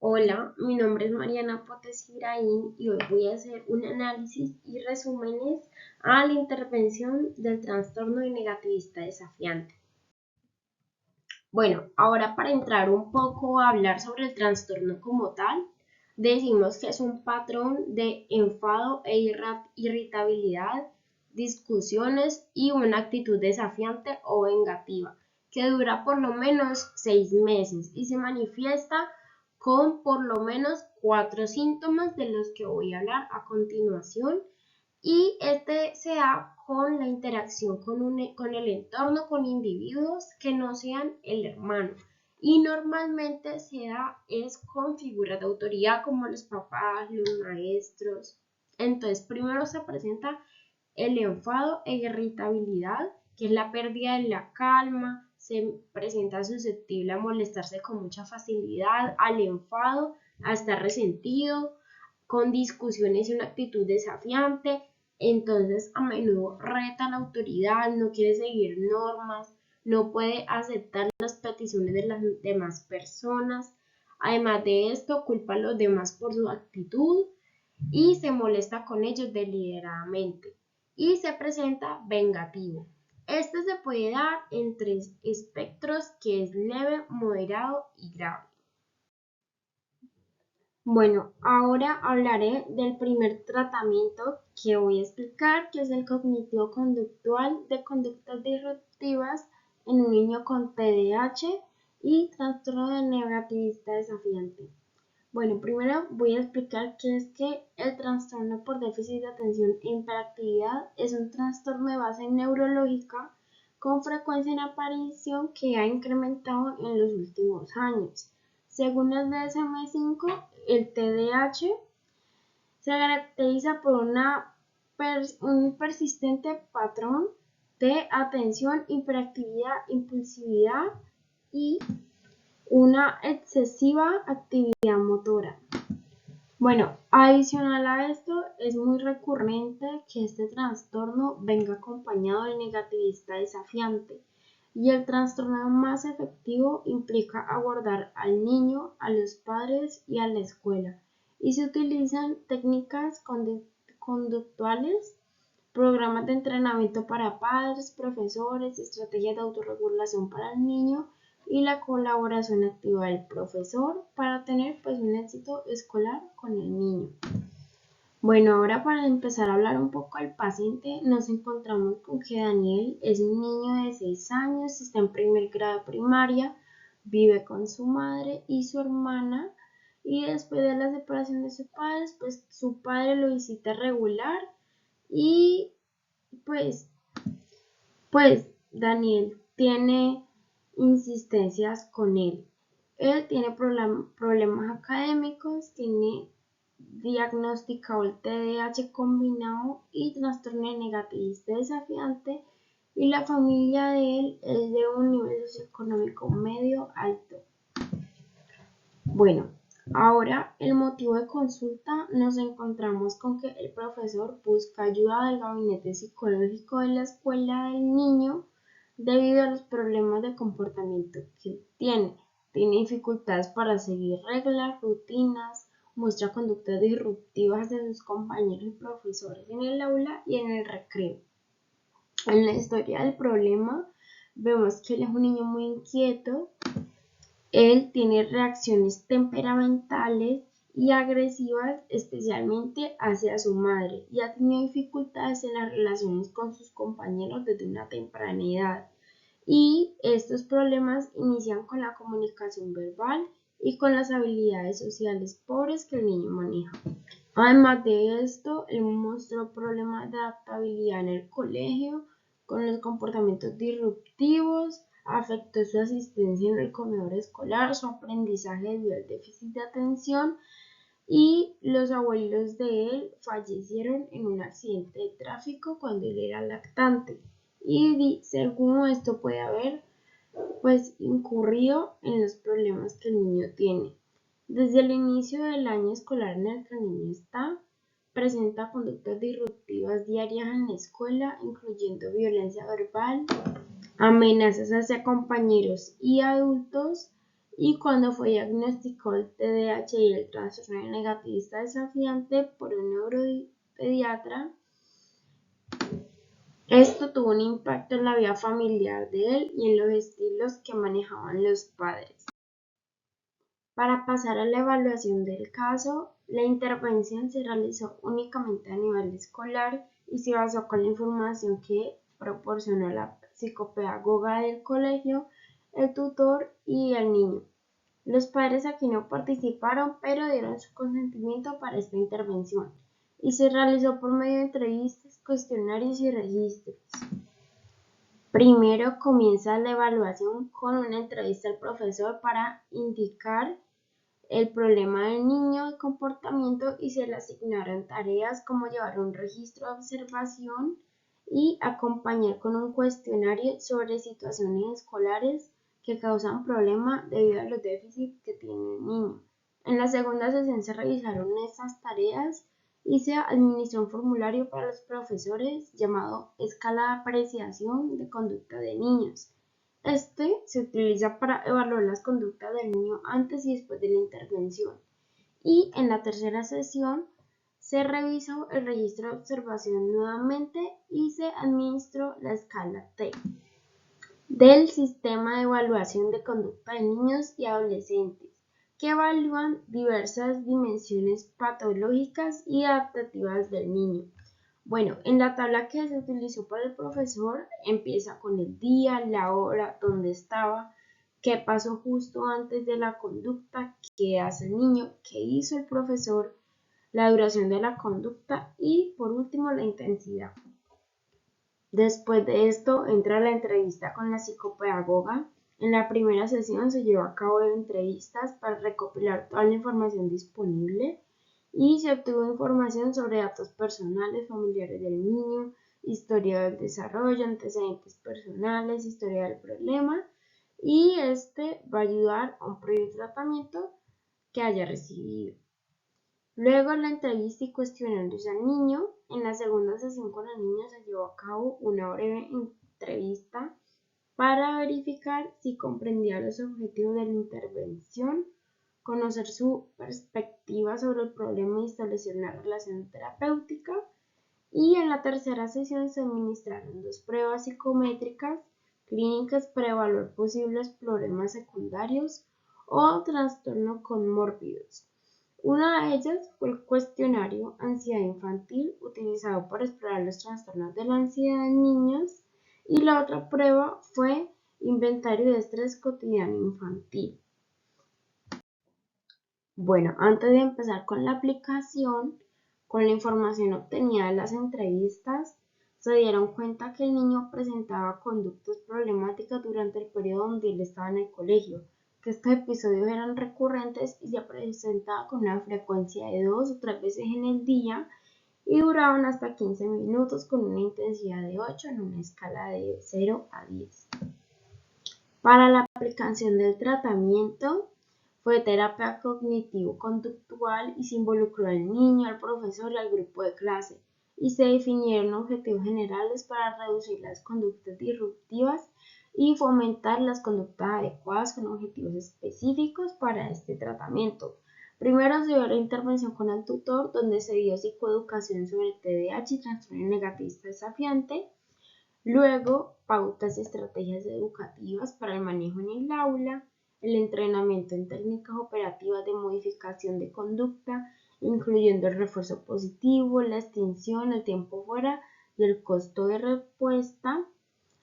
Hola, mi nombre es Mariana Potes Ibrahim y hoy voy a hacer un análisis y resúmenes a la intervención del trastorno de negativista desafiante. Bueno, ahora para entrar un poco a hablar sobre el trastorno como tal, decimos que es un patrón de enfado e irritabilidad, discusiones y una actitud desafiante o vengativa que dura por lo menos 6 meses y se manifiesta con por lo menos 4 síntomas de los que voy a hablar a continuación y este se da con la interacción con el entorno, con individuos que no sean el hermano. Y normalmente se da es con figuras de autoridad como los papás, los maestros. Entonces, primero se presenta el enfado e irritabilidad, que es la pérdida de la calma, se presenta susceptible a molestarse con mucha facilidad, al enfado, a estar resentido, con discusiones y una actitud desafiante. Entonces a menudo reta la autoridad, no quiere seguir normas, no puede aceptar las peticiones de las demás personas. Además de esto, culpa a los demás por su actitud y se molesta con ellos deliberadamente. Y se presenta vengativo. Este se puede dar en 3 espectros, que es leve, moderado y grave. Bueno, ahora hablaré del primer tratamiento que voy a explicar, que es el cognitivo-conductual de conductas disruptivas en un niño con TDAH y trastorno de negativista desafiante. Bueno, primero voy a explicar qué es que el trastorno por déficit de atención e hiperactividad es un trastorno de base neurológica con frecuencia en aparición que ha incrementado en los últimos años. Según el DSM-5, el TDAH se caracteriza por un persistente patrón de atención, hiperactividad, impulsividad y una excesiva actividad motora. Bueno, adicional a esto, es muy recurrente que este trastorno venga acompañado de negativista desafiante y el trastorno más efectivo implica abordar al niño, a los padres y a la escuela y se utilizan técnicas conductuales, programas de entrenamiento para padres, profesores, estrategias de autorregulación para el niño y la colaboración activa del profesor para tener pues un éxito escolar con el niño. Bueno, ahora para empezar a hablar un poco del paciente, nos encontramos con que Daniel es un niño de 6 años, está en primer grado de primaria, vive con su madre y su hermana y después de la separación de sus padres, pues su padre lo visita regular y pues, pues Daniel tiene insistencias con él. Él tiene problemas académicos, tiene diagnosticado el TDAH combinado y trastorno negativista desafiante y la familia de él es de un nivel socioeconómico medio alto. Bueno, ahora el motivo de consulta nos encontramos con que el profesor busca ayuda del gabinete psicológico de la escuela del niño debido a los problemas de comportamiento que tiene. Tiene dificultades para seguir reglas, rutinas, muestra conductas disruptivas de sus compañeros y profesores en el aula y en el recreo. En la historia del problema vemos que él es un niño muy inquieto. Él tiene reacciones temperamentales y agresivas, especialmente hacia su madre, y ha tenido dificultades en las relaciones con sus compañeros desde una temprana edad. Y estos problemas inician con la comunicación verbal y con las habilidades sociales pobres que el niño maneja. Además de esto, él mostró problemas de adaptabilidad en el colegio, con los comportamientos disruptivos, afectó su asistencia en el comedor escolar, su aprendizaje debido al déficit de atención y los abuelos de él fallecieron en un accidente de tráfico cuando él era lactante. Y según esto puede haber pues incurrido en los problemas que el niño tiene. Desde el inicio del año escolar en el que el niño está, presenta conductas disruptivas diarias en la escuela, incluyendo violencia verbal, amenazas hacia compañeros y adultos y cuando fue diagnosticado el TDAH y el trastorno negativista desafiante por un neuropediatra, esto tuvo un impacto en la vida familiar de él y en los estilos que manejaban los padres. Para pasar a la evaluación del caso, la intervención se realizó únicamente a nivel escolar y se basó con la información que proporcionó la psicopedagoga del colegio, el tutor y el niño. Los padres aquí no participaron, pero dieron su consentimiento para esta intervención y se realizó por medio de entrevistas, cuestionarios y registros. Primero comienza la evaluación con una entrevista al profesor para indicar el problema del niño de comportamiento y se le asignaron tareas como llevar un registro de observación y acompañar con un cuestionario sobre situaciones escolares que causan problema debido a los déficits que tiene el niño. En la segunda sesión se revisaron estas tareas y se administró un formulario para los profesores llamado Escala de Apreciación de Conducta de Niños. Este se utiliza para evaluar las conductas del niño antes y después de la intervención. Y en la tercera sesión se revisó el registro de observación nuevamente y se administró la escala T del Sistema de Evaluación de Conducta de Niños y Adolescentes, que evalúan diversas dimensiones patológicas y adaptativas del niño. Bueno, en la tabla que se utilizó para el profesor empieza con el día, la hora, dónde estaba, qué pasó justo antes de la conducta, qué hace el niño, qué hizo el profesor, la duración de la conducta y por último la intensidad. Después de esto entra la entrevista con la psicopedagoga. En la primera sesión se llevó a cabo entrevistas para recopilar toda la información disponible y se obtuvo información sobre datos personales, familiares del niño, historia del desarrollo, antecedentes personales, historia del problema y este va a ayudar a un previo tratamiento que haya recibido. Luego la entrevista y cuestionarios al niño. En la segunda sesión con el niño se llevó a cabo una breve entrevista para verificar si comprendía los objetivos de la intervención, conocer su perspectiva sobre el problema y establecer una relación terapéutica. Y en la tercera sesión se administraron 2 pruebas psicométricas clínicas para evaluar posibles problemas secundarios o trastornos comórbidos. Una de ellas fue el cuestionario Ansiedad Infantil, utilizado para explorar los trastornos de la ansiedad en niños, y la otra prueba fue Inventario de Estrés Cotidiano Infantil. Bueno, antes de empezar con la aplicación, con la información obtenida de las entrevistas, se dieron cuenta que el niño presentaba conductas problemáticas durante el periodo donde él estaba en el colegio, que estos episodios eran recurrentes y se presentaban con una frecuencia de 2 o 3 veces en el día y duraban hasta 15 minutos con una intensidad de 8 en una escala de 0 a 10. Para la aplicación del tratamiento fue terapia cognitivo-conductual y se involucró al niño, al profesor y al grupo de clase y se definieron objetivos generales para reducir las conductas disruptivas y fomentar las conductas adecuadas con objetivos específicos para este tratamiento. Primero se dio la intervención con el tutor, donde se dio psicoeducación sobre el TDAH y trastorno negativista desafiante. Luego, pautas y estrategias educativas para el manejo en el aula, el entrenamiento en técnicas operativas de modificación de conducta, incluyendo el refuerzo positivo, la extinción, el tiempo fuera y el costo de respuesta,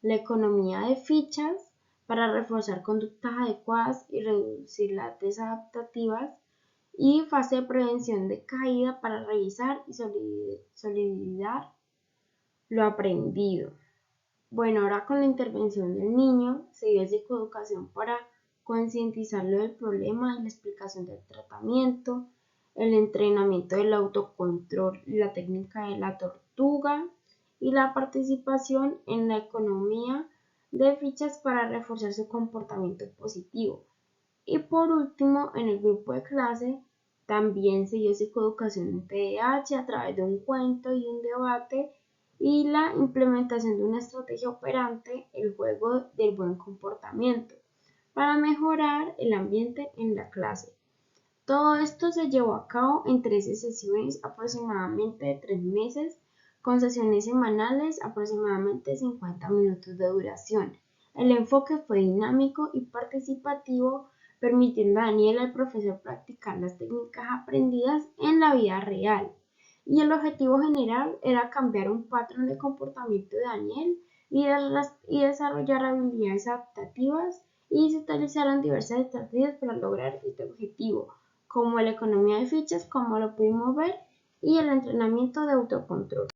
la economía de fichas para reforzar conductas adecuadas y reducir las desadaptativas, y fase de prevención de caída para revisar y solidar lo aprendido. Bueno, ahora con la intervención del niño se dio psicoeducación para concientizarlo del problema y la explicación del tratamiento, el entrenamiento del autocontrol, la técnica de la tortuga y la participación en la economía de fichas para reforzar su comportamiento positivo. Y por último, en el grupo de clase también se dio psicoeducación en TDAH a través de un cuento y un debate y la implementación de una estrategia operante, el juego del buen comportamiento. para mejorar el ambiente en la clase. Todo esto se llevó a cabo en 13 sesiones aproximadamente de 3 meses, con sesiones semanales aproximadamente 50 minutos de duración. El enfoque fue dinámico y participativo, permitiendo a Daniel, el profesor, practicar las técnicas aprendidas en la vida real. Y el objetivo general era cambiar un patrón de comportamiento de Daniel y desarrollar habilidades adaptativas, y se utilizaron diversas estrategias para lograr este objetivo, como la economía de fichas, como lo pudimos ver, y el entrenamiento de autocontrol.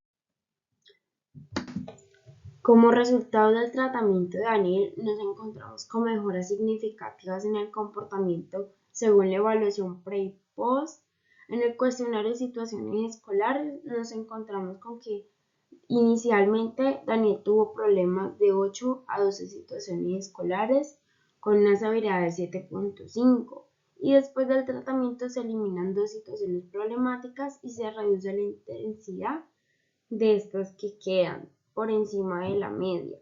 Como resultado del tratamiento de Daniel, nos encontramos con mejoras significativas en el comportamiento según la evaluación pre y post. En el cuestionario de situaciones escolares nos encontramos con que inicialmente Daniel tuvo problemas de 8 a 12 situaciones escolares con una severidad de 7.5, y después del tratamiento se eliminan 2 situaciones problemáticas y se reduce la intensidad de estas que quedan por encima de la media.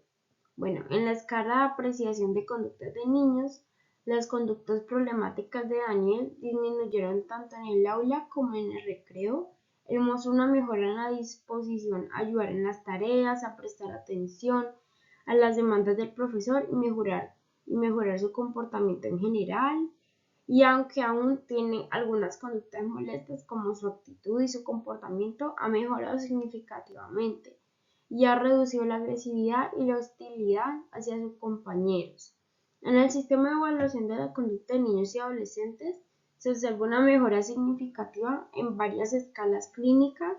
Bueno, en la escala de apreciación de conductas de niños, las conductas problemáticas de Daniel disminuyeron tanto en el aula como en el recreo. Él mostró una mejora en la disposición a ayudar en las tareas, a prestar atención a las demandas del profesor y mejorar su comportamiento en general. Y aunque aún tiene algunas conductas molestas, como su actitud y su comportamiento, ha mejorado significativamente y ha reducido la agresividad y la hostilidad hacia sus compañeros. En el sistema de evaluación de la conducta de niños y adolescentes se observa una mejora significativa en varias escalas clínicas,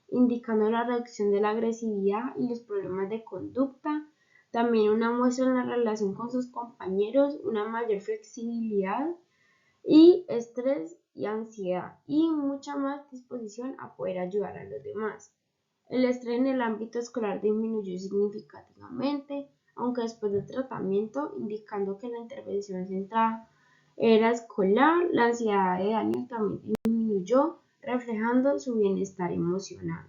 indicando la reducción de la agresividad y los problemas de conducta. También una muestra en la relación con sus compañeros, una mayor flexibilidad y estrés y ansiedad, y mucha más disposición a poder ayudar a los demás. El estrés en el ámbito escolar disminuyó significativamente, aunque después del tratamiento, indicando que la intervención centrada era escolar. La ansiedad de Daniel también disminuyó, reflejando su bienestar emocional.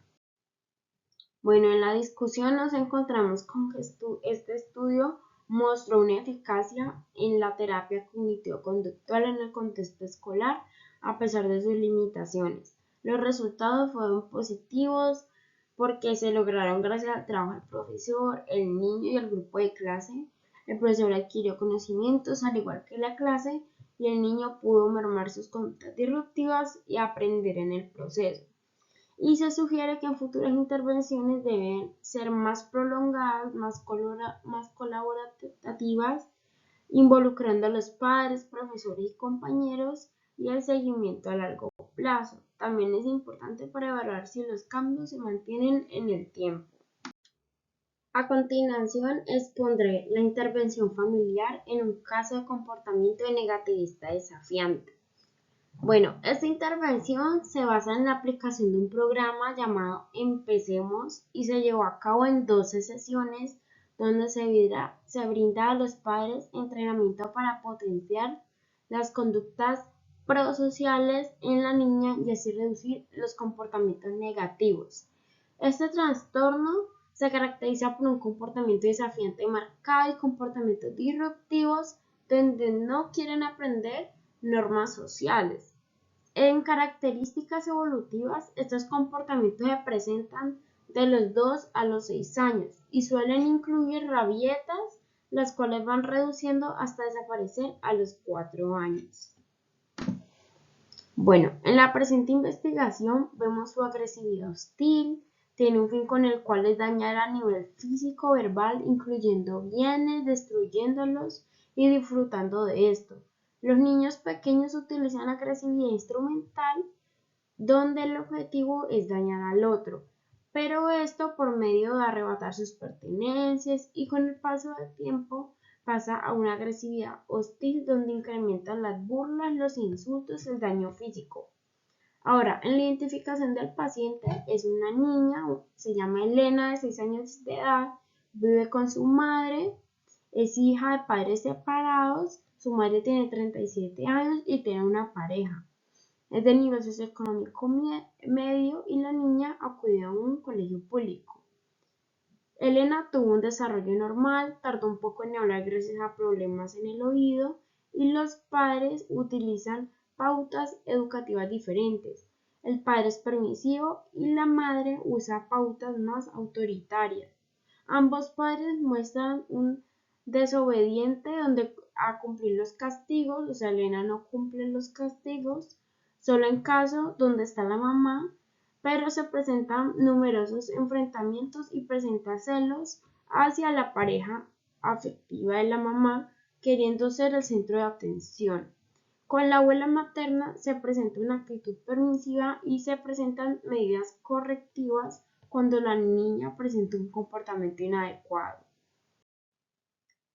Bueno, en la discusión nos encontramos con que este estudio mostró una eficacia en la terapia cognitivo-conductual en el contexto escolar, a pesar de sus limitaciones. Los resultados fueron positivos porque se lograron gracias al trabajo del profesor, el niño y el grupo de clase. El profesor adquirió conocimientos al igual que la clase, y el niño pudo mermar sus conductas disruptivas y aprender en el proceso. Y se sugiere que en futuras intervenciones deben ser más prolongadas, más colaborativas, involucrando a los padres, profesores y compañeros, y el seguimiento a largo plazo. También es importante para evaluar si los cambios se mantienen en el tiempo. A continuación, expondré la intervención familiar en un caso de comportamiento negativista desafiante. Bueno, esta intervención se basa en la aplicación de un programa llamado Empecemos y se llevó a cabo en 12 sesiones, donde se brinda a los padres entrenamiento para potenciar las conductas prosociales en la niña y así reducir los comportamientos negativos. Este trastorno se caracteriza por un comportamiento desafiante marcado y comportamientos disruptivos donde no quieren aprender normas sociales. En características evolutivas, estos comportamientos se presentan de los 2 a los 6 años y suelen incluir rabietas, las cuales van reduciendo hasta desaparecer a los 4 años. Bueno, en la presente investigación vemos su agresividad hostil, tiene un fin con el cual es dañar a nivel físico, verbal, incluyendo bienes, destruyéndolos y disfrutando de esto. Los niños pequeños utilizan agresividad instrumental, donde el objetivo es dañar al otro, pero esto por medio de arrebatar sus pertenencias, y con el paso del tiempo pasa a una agresividad hostil donde incrementan las burlas, los insultos, el daño físico. Ahora, en la identificación del paciente es una niña, se llama Elena, de 6 años de edad, vive con su madre, es hija de padres separados, su madre tiene 37 años y tiene una pareja. Es de nivel socioeconómico medio y la niña acudió a un colegio público. Elena tuvo un desarrollo normal, tardó un poco en hablar gracias a problemas en el oído y los padres utilizan pautas educativas diferentes. El padre es permisivo y la madre usa pautas más autoritarias. Ambos padres muestran un desobediente donde a cumplir los castigos, o sea, Elena no cumple los castigos, solo en caso donde está la mamá, pero se presentan numerosos enfrentamientos y presenta celos hacia la pareja afectiva de la mamá, queriendo ser el centro de atención. Con la abuela materna se presenta una actitud permisiva y se presentan medidas correctivas cuando la niña presenta un comportamiento inadecuado.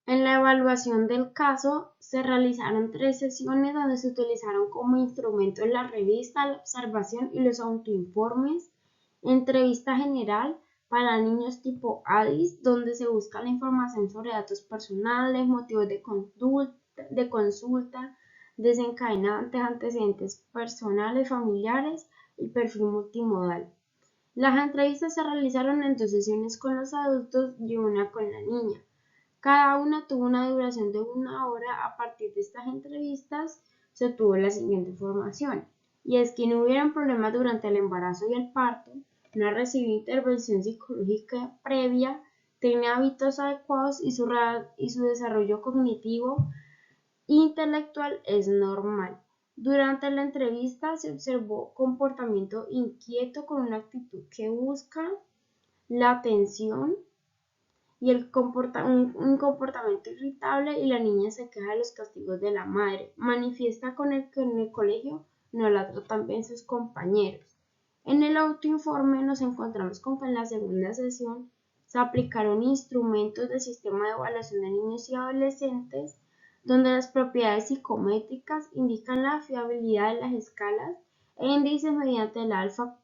En la evaluación del caso se realizaron 3 sesiones donde se utilizaron como instrumento la revista, la observación y los autoinformes, entrevista general para niños tipo ADIS, donde se busca la información sobre datos personales, motivos de consulta, desencadenantes, antecedentes personales, familiares y perfil multimodal. Las entrevistas se realizaron en 2 sesiones con los adultos y una con la niña. Cada una tuvo una duración de 1 hora. A partir de estas entrevistas se obtuvo la siguiente información, y es que no hubieran problemas durante el embarazo y el parto, no recibió intervención psicológica previa, tenía hábitos adecuados y su desarrollo cognitivo e intelectual es normal. Durante la entrevista se observó comportamiento inquieto con una actitud que busca la atención y un comportamiento irritable, y la niña se queja de los castigos de la madre. Manifiesta con el que en el colegio no la tratan bien sus compañeros. En el autoinforme nos encontramos con que en la segunda sesión se aplicaron instrumentos del sistema de evaluación de niños y adolescentes, donde las propiedades psicométricas indican la fiabilidad de las escalas e índices mediante el alfa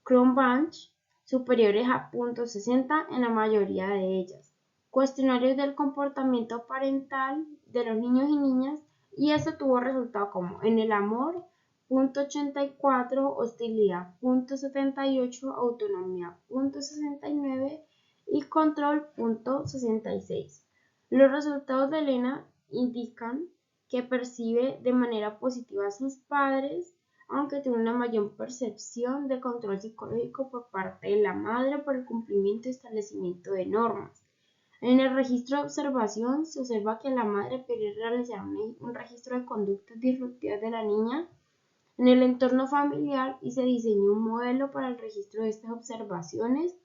Cronbach superiores a .60 en la mayoría de ellas. Cuestionarios del comportamiento parental de los niños y niñas, y esto tuvo resultados como en el amor .84, hostilidad .78, autonomía .69 y control .66. Los resultados de Elena indican que percibe de manera positiva a sus padres, aunque tiene una mayor percepción de control psicológico por parte de la madre por el cumplimiento y establecimiento de normas. En el registro de observación se observa que la madre quiere realizar un registro de conductas disruptivas de la niña en el entorno familiar y se diseñó un modelo para el registro de estas observaciones,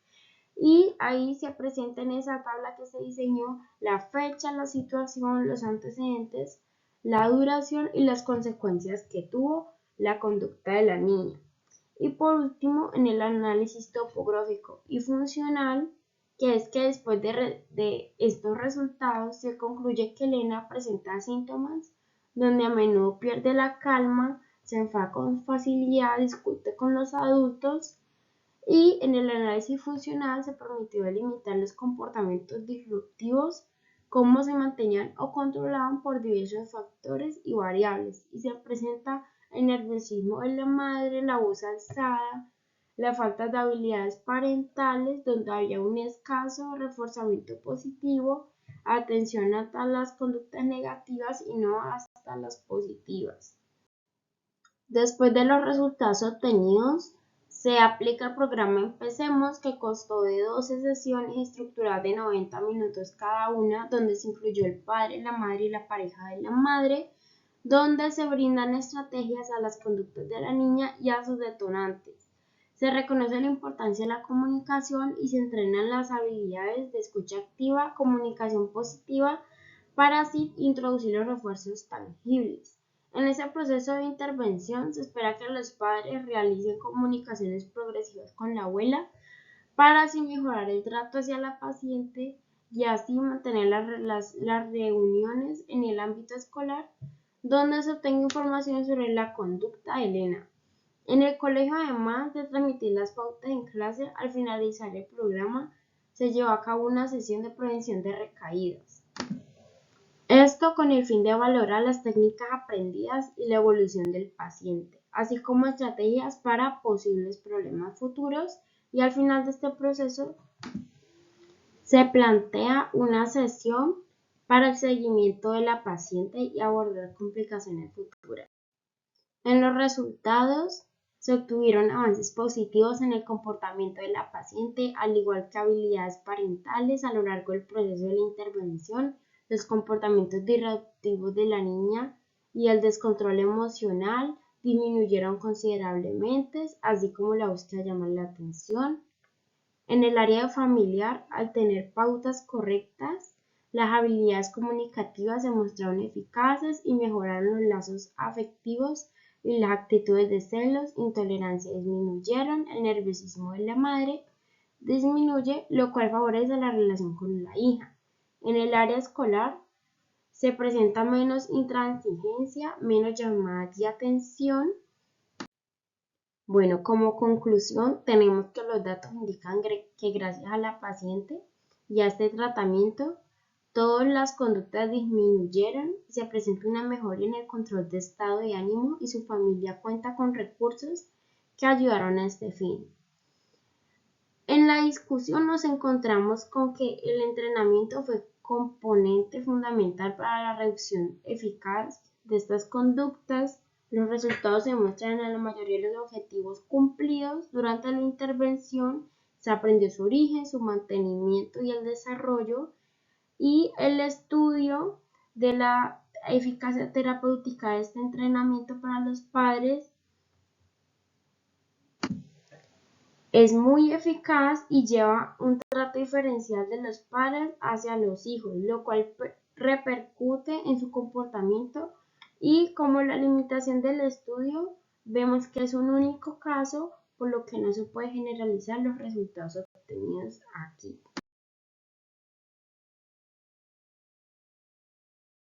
y ahí se presenta en esa tabla que se diseñó la fecha, la situación, los antecedentes, la duración y las consecuencias que tuvo la conducta de la niña. Y por último, en el análisis topográfico y funcional, que es que después de estos resultados se concluye que Elena presenta síntomas donde a menudo pierde la calma, se enfada con facilidad, discute con los adultos, y en el análisis funcional se permitió delimitar los comportamientos disruptivos, cómo se mantenían o controlaban por diversos factores y variables, y se presenta el nerviosismo en la madre, la voz alzada, la falta de habilidades parentales, donde había un escaso reforzamiento positivo, atención hasta las conductas negativas y no hasta las positivas. Después de los resultados obtenidos, se aplica el programa Empecemos, que constó de 12 sesiones estructuradas de 90 minutos cada una, donde se incluyó el padre, la madre y la pareja de la madre, donde se brindan estrategias a las conductas de la niña y a sus detonantes. Se reconoce la importancia de la comunicación y se entrenan las habilidades de escucha activa, comunicación positiva, para así introducir los refuerzos tangibles. En ese proceso de intervención se espera que los padres realicen comunicaciones progresivas con la abuela para así mejorar el trato hacia la paciente y así mantener las reuniones en el ámbito escolar, donde se obtenga información sobre la conducta de Elena. En el colegio, además de transmitir las pautas en clase, al finalizar el programa se llevó a cabo una sesión de prevención de recaídas. Esto con el fin de valorar las técnicas aprendidas y la evolución del paciente, así como estrategias para posibles problemas futuros y al final de este proceso se plantea una sesión para el seguimiento de la paciente y abordar complicaciones futuras. En los resultados se obtuvieron avances positivos en el comportamiento de la paciente, al igual que habilidades parentales a lo largo del proceso de la intervención, los comportamientos disruptivos de la niña y el descontrol emocional disminuyeron considerablemente, así como la búsqueda de llamar la atención. En el área familiar, al tener pautas correctas, las habilidades comunicativas se mostraron eficaces y mejoraron los lazos afectivos y las actitudes de celos, intolerancia disminuyeron, el nerviosismo de la madre disminuye, lo cual favorece la relación con la hija. En el área escolar, se presenta menos intransigencia, menos llamadas de atención. Bueno, como conclusión, tenemos que los datos indican que gracias a la paciente y a este tratamiento, todas las conductas disminuyeron y se presenta una mejoría en el control de estado de ánimo y su familia cuenta con recursos que ayudaron a este fin. En la discusión nos encontramos con que el entrenamiento fue componente fundamental para la reducción eficaz de estas conductas. Los resultados se muestran en la mayoría de los objetivos cumplidos durante la intervención. Se aprendió su origen, su mantenimiento y el desarrollo, y el estudio de la eficacia terapéutica de este entrenamiento para los padres es muy eficaz y lleva un trato diferencial de los padres hacia los hijos, lo cual repercute en su comportamiento, y como la limitación del estudio vemos que es un único caso, por lo que no se puede generalizar los resultados obtenidos aquí.